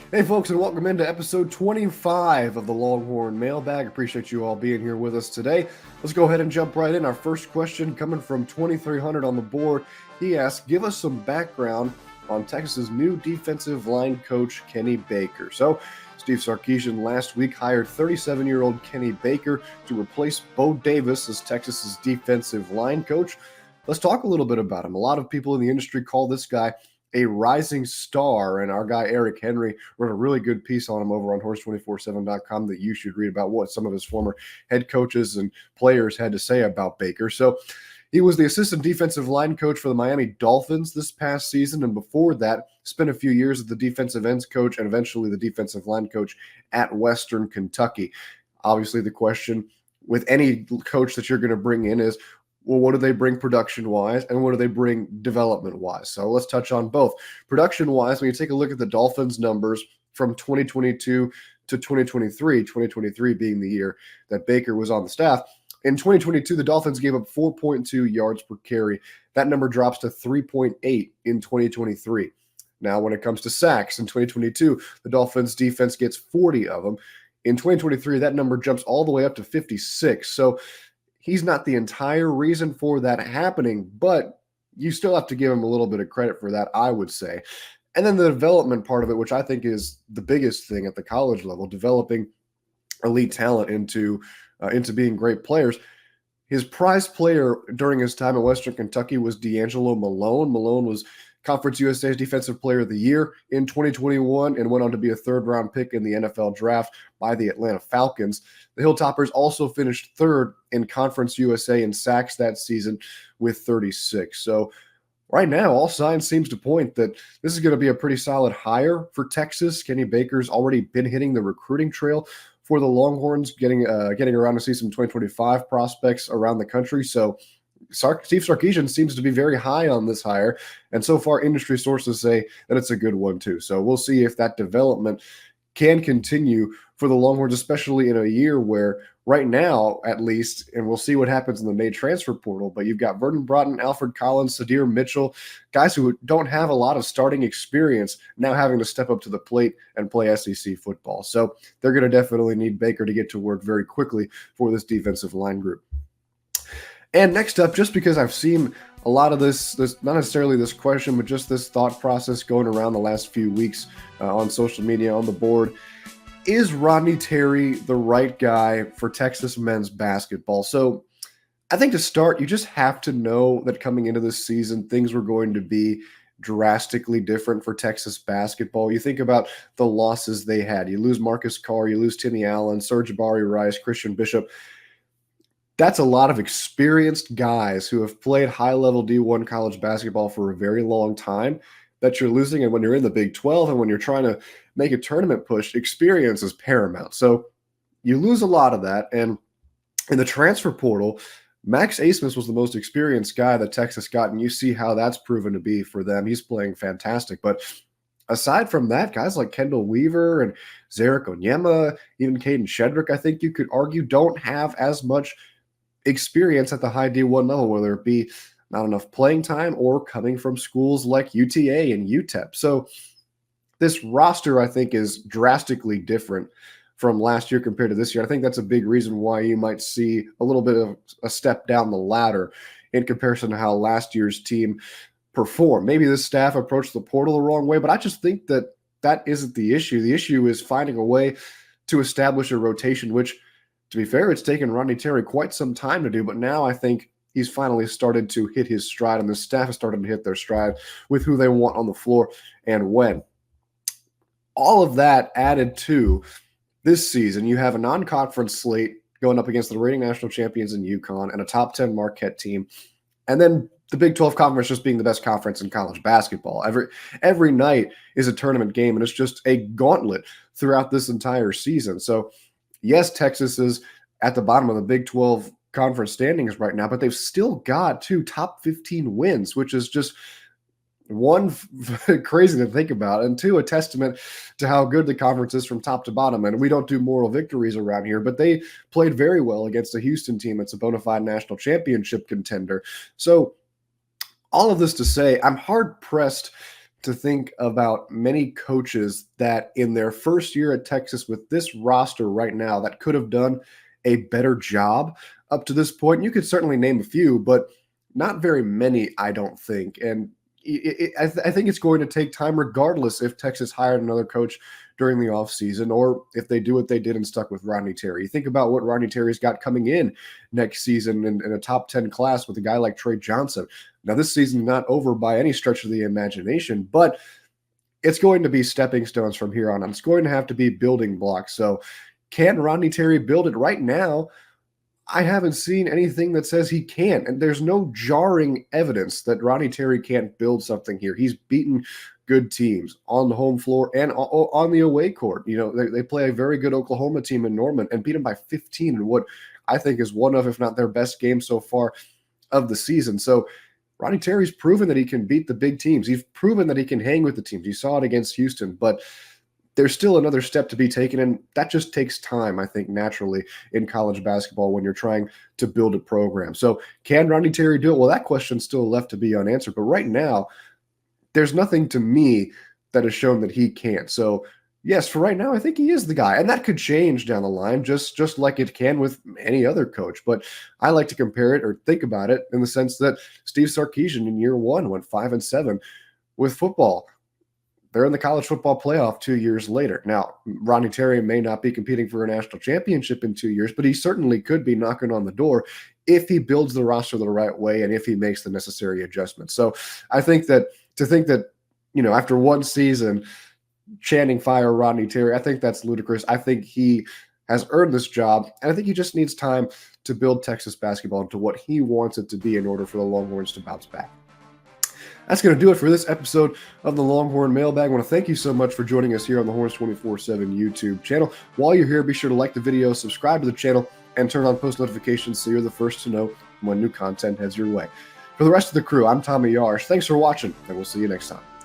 Hey, folks, and welcome into episode 25 of the Longhorn Mailbag. Appreciate you all being here with us today. Let's go ahead and jump right in. Our first question coming from 2300 on the board. He asks, give us some background on Texas's new defensive line coach, Kenny Baker. So, Steve Sarkisian last week hired 37-year-old Kenny Baker to replace Bo Davis as Texas's defensive line coach. Let's talk a little bit about him. A lot of people in the industry call this guy a rising star, and our guy Eric Henry wrote a really good piece on him over on horse247.com that you should read about what some of his former head coaches and players had to say about Baker. So he was the assistant defensive line coach for the Miami Dolphins this past season, and before that spent a few years as the defensive ends coach and eventually the defensive line coach at Western Kentucky. Obviously, the question with any coach that you're going to bring in is, well, what do they bring production-wise, and what do they bring development-wise? So let's touch on both. Production-wise, when you take a look at the Dolphins' numbers from 2022 to 2023, 2023 being the year that Baker was on the staff, in 2022, the Dolphins gave up 4.2 yards per carry. That number drops to 3.8 in 2023. Now, when it comes to sacks in 2022, the Dolphins' defense gets 40 of them. In 2023, that number jumps all the way up to 56. So he's not the entire reason for that happening, but you still have to give him a little bit of credit for that, I would say. And then the development part of it, which I think is the biggest thing at the college level, developing elite talent into being great players. His prize player during his time at Western Kentucky was D'Angelo Malone. Malone was Conference USA's Defensive Player of the Year in 2021 and went on to be a third-round pick in the NFL draft by the Atlanta Falcons. The Hilltoppers also finished third in Conference USA in sacks that season with 36. So right now, all signs seems to point that this is going to be a pretty solid hire for Texas. Kenny Baker's already been hitting the recruiting trail for the Longhorns, getting around to see some 2025 prospects around the country. So Steve Sarkisian seems to be very high on this hire, and so far industry sources say that it's a good one too. So we'll see if that development can continue for the Longhorns, especially in a year where right now, at least, and we'll see what happens in the May transfer portal, but you've got Vernon Broughton, Alfred Collins, Sadir Mitchell, guys who don't have a lot of starting experience now having to step up to the plate and play SEC football. So they're going to definitely need Baker to get to work very quickly for this defensive line group. And next up, just because I've seen a lot of this not necessarily this question, but just this thought process going around the last few weeks on social media, on the board, is Rodney Terry the right guy for Texas men's basketball? So I think to start, you just have to know that coming into this season, things were going to be drastically different for Texas basketball. You think about the losses they had. You lose Marcus Carr, you lose Timmy Allen, Serge Jabari Rice, Christian Bishop. That's a lot of experienced guys who have played high-level D1 college basketball for a very long time that you're losing. And when you're in the Big 12 and when you're trying to make a tournament push, experience is paramount. So you lose a lot of that. And in the transfer portal, Max Asmus was the most experienced guy that Texas got, and you see how that's proven to be for them. He's playing fantastic. But aside from that, guys like Kendall Weaver and Zarek Onyema, even Caden Shedrick, I think you could argue, don't have as much experience at the high D1 level, whether it be not enough playing time or coming from schools like UTA and UTEP. So this roster, I think, is drastically different from last year compared to this year. I think that's a big reason why you might see a little bit of a step down the ladder in comparison to how last year's team performed. Maybe the staff approached the portal the wrong way, but I just think that that isn't the issue. The issue is finding a way to establish a rotation, which, to be fair, it's taken Rodney Terry quite some time to do, but now I think he's finally started to hit his stride, and the staff has started to hit their stride with who they want on the floor and when. All of that added to this season, you have a non-conference slate going up against the reigning national champions in UConn and a top 10 Marquette team, and then the Big 12 conference just being the best conference in college basketball. Every night is a tournament game, and it's just a gauntlet throughout this entire season. So yes, Texas is at the bottom of the Big 12 conference standings right now, but they've still got 2 top 15 wins, which is just one, crazy to think about, and 2, a testament to how good the conference is from top to bottom. And we don't do moral victories around here, but they played very well against a Houston team that's a bona fide national championship contender. So all of this to say, I'm hard-pressed to think about many coaches that in their first year at Texas with this roster right now that could have done a better job up to this point. You could certainly name a few, but not very many, I don't think. And I think it's going to take time, regardless if Texas hired another coach during the offseason or if they do what they did and stuck with Rodney Terry. You think about what Rodney Terry's got coming in next season in a top 10 class with a guy like Trey Johnson. Now, this season's not over by any stretch of the imagination, but it's going to be stepping stones from here on. It's going to have to be building blocks. So can Rodney Terry build it right now? I haven't seen anything that says he can't. And there's no jarring evidence that Rodney Terry can't build something here. He's beaten good teams on the home floor and on the away court. You know, they play a very good Oklahoma team in Norman and beat them by 15 in what I think is one of, if not their best game so far of the season. So Rodney Terry's proven that he can beat the big teams. He's proven that he can hang with the teams. You saw it against Houston, but there's still another step to be taken, and that just takes time, I think, naturally in college basketball when you're trying to build a program. So can Rodney Terry do it? Well, that question's still left to be unanswered. But right now, there's nothing to me that has shown that he can't. So yes, for right now, I think he is the guy. And that could change down the line, just like it can with any other coach. But I like to compare it or think about it in the sense that Steve Sarkisian in year one went 5-7 with football. They're in the college football playoff 2 years later. Now, Rodney Terry may not be competing for a national championship in 2 years, but he certainly could be knocking on the door if he builds the roster the right way and if he makes the necessary adjustments. So I think that you know, after one season chanting fire Rodney Terry, I think that's ludicrous. I think he has earned this job, and I think he just needs time to build Texas basketball into what he wants it to be in order for the Longhorns to bounce back. That's going to do it for this episode of the Longhorn Mailbag. I want to thank you so much for joining us here on the Horns 24/7 YouTube channel. While you're here, be sure to like the video, subscribe to the channel, and turn on post notifications so you're the first to know when new content heads your way. For the rest of the crew, I'm Tommy Yarrish. Thanks for watching, and we'll see you next time.